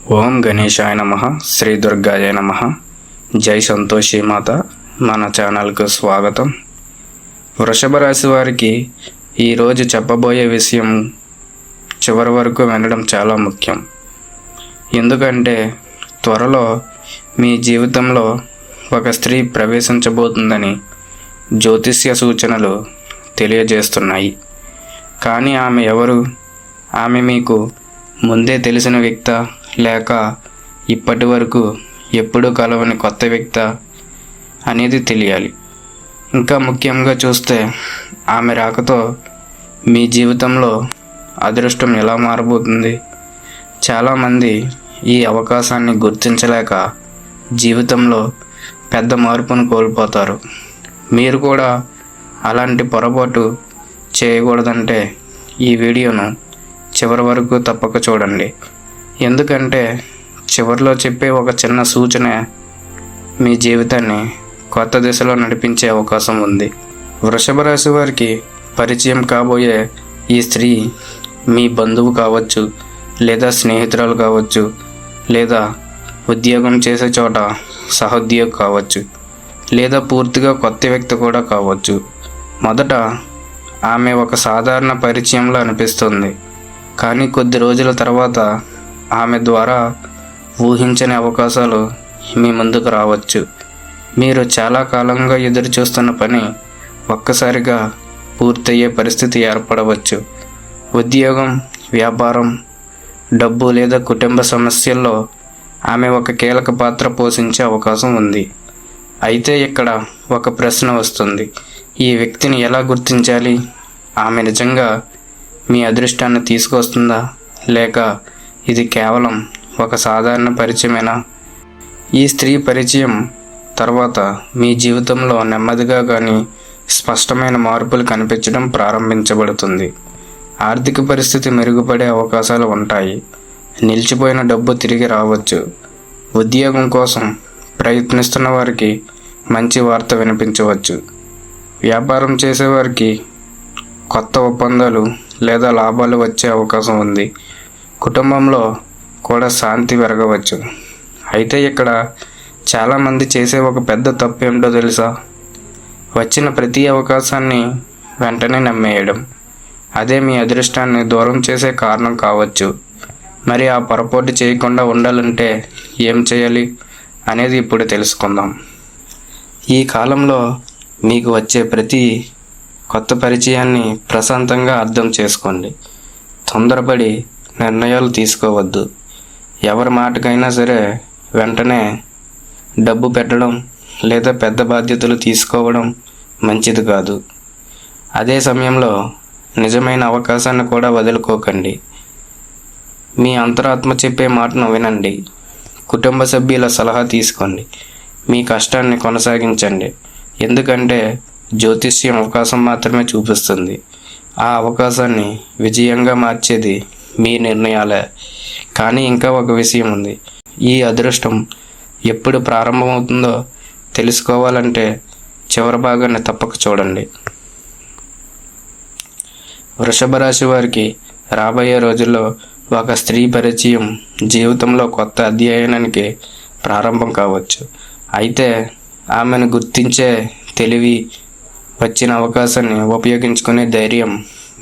ఓం గణేశాయ నమః. శ్రీ దుర్గాయ నమః. జై సంతోషి మాత. మన ఛానల్కు స్వాగతం. వృషభ రాశి వారికి ఈరోజు చెప్పబోయే విషయం చివరి వరకు వినడం చాలా ముఖ్యం. ఎందుకంటే త్వరలో మీ జీవితంలో ఒక స్త్రీ ప్రవేశించబోతుందని జ్యోతిష్య సూచనలు తెలియజేస్తున్నాయి. కానీ ఆమె ఎవరు? ఆమె మీకు ముందే తెలిసిన వ్యక్తా, లేక ఇప్పటి వరకు ఎప్పుడూ కలవని కొత్త వ్యక్తా అనేది తెలియాలి. ఇంకా ముఖ్యంగా చూస్తే ఆమె రాకతో మీ జీవితంలో అదృష్టం ఎలా మారబోతుంది? చాలామంది ఈ అవకాశాన్ని గుర్తించలేక జీవితంలో పెద్ద మార్పును కోల్పోతారు. మీరు కూడా అలాంటి పొరపాటు చేయకూడదంటే ఈ వీడియోను చివరి వరకు తప్పక చూడండి. ఎందుకంటే చివరిలో చెప్పే ఒక చిన్న సూచన మీ జీవితాన్ని కొత్త దిశలో నడిపించే అవకాశం ఉంది. వృషభ రాశి వారికి పరిచయం కాబోయే ఈ స్త్రీ మీ బంధువు కావచ్చు, లేదా స్నేహితురాలు కావచ్చు, లేదా ఉద్యోగం చేసే చోట సహోద్యోగి కావచ్చు, లేదా పూర్తిగా కొత్త వ్యక్తి కూడా కావచ్చు. మొదట ఆమె ఒక సాధారణ పరిచయంలో అనిపిస్తుంది, కానీ కొద్ది రోజుల తర్వాత ఆమె ద్వారా ఊహించని అవకాశాలు మీ ముందుకు రావచ్చు. మీరు చాలా కాలంగా ఎదురు చూస్తున్న పని ఒక్కసారిగా పూర్తయ్యే పరిస్థితి ఏర్పడవచ్చు. ఉద్యోగం, వ్యాపారం, డబ్బు లేదా కుటుంబ సమస్యల్లో ఆమె ఒక కీలక పాత్ర పోషించే అవకాశం ఉంది. అయితే ఇక్కడ ఒక ప్రశ్న వస్తుంది. ఈ వ్యక్తిని ఎలా గుర్తించాలి? ఆమె నిజంగా మీ అదృష్టాన్ని తీసుకొస్తుందా, లేక ఇది కేవలం ఒక సాధారణ పరిచయమేనా? ఈ స్త్రీ పరిచయం తర్వాత మీ జీవితంలో నెమ్మదిగా కానీ స్పష్టమైన మార్పులు కనిపించడం ప్రారంభించబడుతుంది. ఆర్థిక పరిస్థితి మెరుగుపడే అవకాశాలు ఉంటాయి. నిలిచిపోయిన డబ్బు తిరిగి రావచ్చు. ఉద్యోగం కోసం ప్రయత్నిస్తున్న వారికి మంచి వార్త వినిపించవచ్చు. వ్యాపారం చేసేవారికి కొత్త ఒప్పందాలు లేదా లాభాలు వచ్చే అవకాశం ఉంది. కుటుంబంలో కూడా శాంతి పెరగవచ్చు. అయితే ఇక్కడ చాలామంది చేసే ఒక పెద్ద తప్పు ఏమిటో తెలుసా? వచ్చిన ప్రతి అవకాశాన్ని వెంటనే నమ్మేయడం. అదే మీ అదృష్టాన్ని దూరం చేసే కారణం కావచ్చు. మరి ఆ పొరపాటు చేయకుండా ఉండాలంటే ఏం చేయాలి అనేది ఇప్పుడు తెలుసుకుందాం. ఈ కాలంలో మీకు వచ్చే ప్రతి కొత్త పరిచయాన్ని ప్రశాంతంగా అర్థం చేసుకోండి. తొందరపడి నిర్ణయాలు తీసుకోవద్దు. ఎవరి మాటకైనా సరే వెంటనే డబ్బు పెట్టడం లేదా పెద్ద బాధ్యతలు తీసుకోవడం మంచిది కాదు. అదే సమయంలో నిజమైన అవకాశాన్ని కూడా వదులుకోకండి. మీ అంతరాత్మ చెప్పే మాటను వినండి. కుటుంబ సభ్యుల సలహా తీసుకోండి. మీ కష్టాన్ని కొనసాగించండి. ఎందుకంటే జ్యోతిష్యం అవకాశం మాత్రమే చూపిస్తుంది. ఆ అవకాశాన్ని విజయంగా మార్చేది మీ నిర్ణయాలే. కానీ ఇంకా ఒక విషయం ఉంది. ఈ అదృష్టం ఎప్పుడు ప్రారంభమవుతుందో తెలుసుకోవాలంటే చివరి భాగాన్ని తప్పక చూడండి. వృషభ రాశి వారికి రాబోయే రోజుల్లో ఒక స్త్రీ పరిచయం జీవితంలో కొత్త అధ్యయనానికి ప్రారంభం కావచ్చు. అయితే ఆమెను గుర్తించే తెలివి, వచ్చిన అవకాశాన్ని ఉపయోగించుకునే ధైర్యం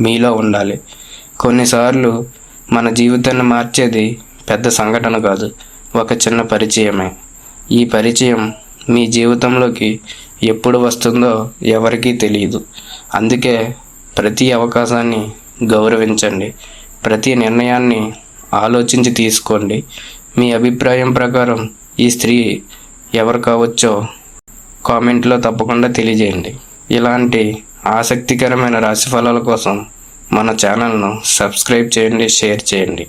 మీలో ఉండాలి. కొన్నిసార్లు మన జీవితాన్ని మార్చేది పెద్ద సంఘటన కాదు, ఒక చిన్న పరిచయమే. ఈ పరిచయం మీ జీవితంలోకి ఎప్పుడు వస్తుందో ఎవరికీ తెలియదు. అందుకే ప్రతి అవకాశాన్ని గౌరవించండి. ప్రతి నిర్ణయాన్ని ఆలోచించి తీసుకోండి. మీ అభిప్రాయం ప్రకారం ఈ స్త్రీ ఎవరు కావచ్చో కామెంట్లో తప్పకుండా తెలియజేయండి. ఇలాంటి ఆసక్తికరమైన రాశిఫలాల కోసం మన ఛానల్ను సబ్స్క్రైబ్ చేయండి, షేర్ చేయండి.